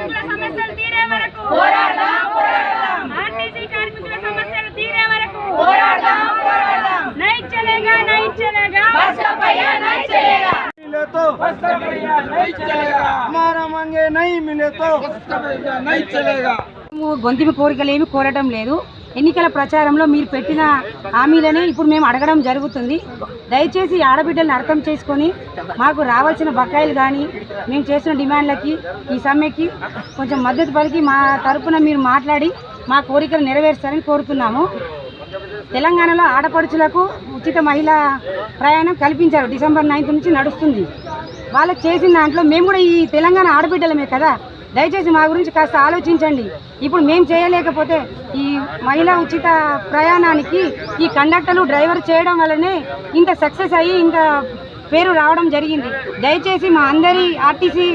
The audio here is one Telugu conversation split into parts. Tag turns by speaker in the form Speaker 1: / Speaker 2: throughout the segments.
Speaker 1: కార్మికుల సమస్యలు తీరే వరకు పోరాడదాం పోరాడదాం ఆర్టీసీ కార్మికుల సమస్యలు తీరే వరకు పోరాడదాం పోరాడదాం नहीं चलेगा बस का पहिया नहीं चलेगा
Speaker 2: मिले तो बस का पहिया नहीं चलेगा हमारा मांगे नहीं मिले तो बस का पहिया नहीं चलेगा
Speaker 3: గొంతిమ కోరికలు ఏమి కోరటం లేదు ఎన్నికల ప్రచారంలో మీరు పెట్టిన హామీలనే ఇప్పుడు మేము అడగడం జరుగుతుంది దయచేసి ఆడబిడ్డలను అర్థం చేసుకొని మాకు రావాల్సిన బకాయిలు కానీ మేము చేసిన డిమాండ్లకి ఈ సమ్మెకి కొంచెం మద్దతు పలికి మా తరపున మీరు మాట్లాడి మా కోరికలు నెరవేర్చాలని కోరుతున్నాము తెలంగాణలో ఆడపడుచులకు ఉచిత మహిళా ప్రయాణం కల్పించారు డిసెంబర్ 9 నుంచి నడుస్తుంది వాళ్ళకి చేసిన దాంట్లో మేము కూడా ఈ తెలంగాణ ఆడబిడ్డలమే కదా దయచేసి మా గురించి కాస్త ఆలోచించండి ఇప్పుడు మేము చేయలేకపోతే ఈ మహిళా ఉచిత ప్రయాణానికి ఈ కండక్టర్లు డ్రైవర్ చేయడం వల్లనే ఇంత సక్సెస్ అయ్యి ఇంత పేరు రావడం జరిగింది దయచేసి మా అందరి ఆర్టీసీ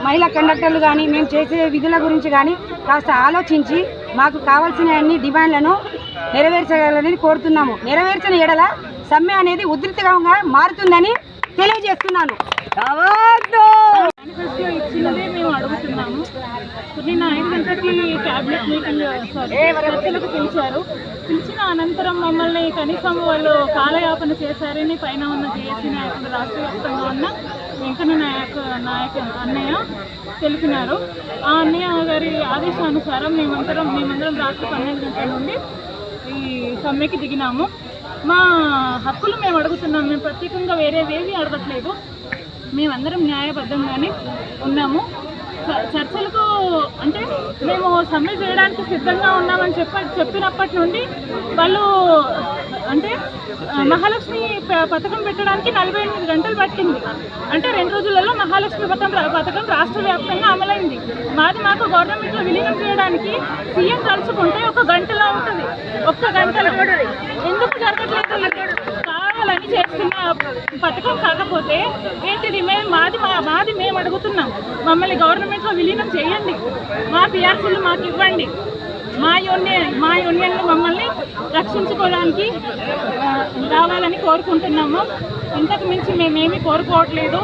Speaker 3: మహిళా కండక్టర్లు కానీ మేము చేసే విధుల గురించి కానీ కాస్త ఆలోచించి మాకు కావాల్సిన అన్ని డిమాండ్లను నెరవేర్చగలని కోరుతున్నాము నెరవేర్చిన ఎడల సమ్మె అనేది ఉధృతంగా మారుతుందని తెలియజేస్తున్నాను
Speaker 1: మేనిఫెస్టో ఇచ్చినదే మేము అడుగుతున్నాము నిన్న 5 గంటలకి క్యాబినెట్ మీటింగ్ చర్చలకు పిలిచిన అనంతరం మమ్మల్ని కనీసం వాళ్ళు కాలయాపన చేశారని పైన ఉన్న జేఏసీ నాయకుడు రాష్ట్ర వ్యాప్తంగా ఉన్న వెంకన్న నాయక్ అన్నయ్య తెలిపినారు ఆ అన్నయ్య గారి ఆదేశానుసారం మేమందరం రాత్రి 12 గంటల నుండి ఈ సమ్మెకి దిగినాము మా హక్కులు మేము అడుగుతున్నాం మేము ప్రత్యేకంగా వేరేవేవి అడగట్లేదు మేమందరం న్యాయబద్ధంగానే ఉన్నాము చర్చలకు అంటే మేము సమ్మె చేయడానికి సిద్ధంగా ఉన్నామని చెప్పినప్పటి నుండి వాళ్ళు అంటే మహాలక్ష్మి పథకం పెట్టడానికి 48 గంటలు పట్టింది అంటే 2 రోజులలో మహాలక్ష్మి పథకం రాష్ట్ర వ్యాప్తంగా అమలైంది మాకు గవర్నమెంట్లో విలీనం చేయడానికి సీఎం తలుచుకుంటే 1 గంటలో ఉంటుంది 1 గంటలో ఎందుకు జరగట్లేదు కావాలని చేస్తున్న పథకం కాకపోతే ఏంటిది మాది మేము అడుగుతున్నాం మమ్మల్ని గవర్నమెంట్లో విలీనం చేయండి మా పిఆర్సీలు మాకు ఇవ్వండి మా యూనియన్లు మమ్మల్ని రక్షించుకోవడానికి రావాలని కోరుకుంటున్నాము ఇంతకు మించి మేమేమీ కోరుకోవట్లేదు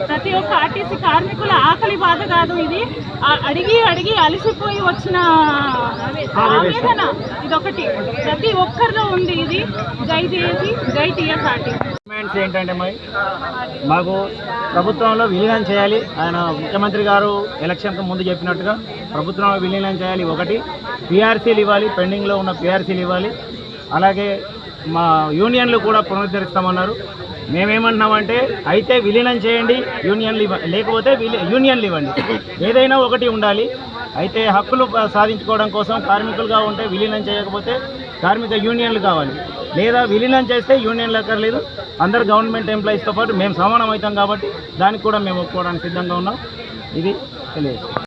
Speaker 1: ప్రతి ఒక్క ఆర్టీసీ కార్మికుల ఆకలి బాధ కాదు ఇది అడిగి అలసిపోయి వచ్చిన ఆవేదన ఇదొకటి ప్రతి ఒక్కరిలో ఉంది ఇది జై జేఏసీ జై టీఎస్ఆర్టీ
Speaker 4: ఏంటంటే మాకు ప్రభుత్వంలో విలీనం చేయాలి ఆయన ముఖ్యమంత్రి గారు ఎలక్షన్కు ముందు చెప్పినట్టుగా ప్రభుత్వంలో విలీనం చేయాలి ఒకటి పిఆర్సీలు ఇవ్వాలి పెండింగ్లో ఉన్న పిఆర్సీలు ఇవ్వాలి అలాగే మా యూనియన్లు కూడా పునరుద్ధరిస్తామన్నారు మేమేమంటున్నామంటే అయితే విలీనం చేయండి యూనియన్లు లేకపోతే యూనియన్లు ఇవ్వండి ఏదైనా ఒకటి ఉండాలి అయితే హక్కులు సాధించుకోవడం కోసం కార్మికులుగా ఉంటే విలీనం చేయకపోతే కార్మిక యూనియన్లు కావాలి లేదా విలీనం చేస్తే యూనియన్లు అక్కర్లేదు అందరు గవర్నమెంట్ ఎంప్లాయీస్తో పాటు మేము సమానం అవుతాం కాబట్టి దానికి కూడా మేము ఒప్పుకోవడానికి సిద్ధంగా ఉన్నాం ఇది తెలియదు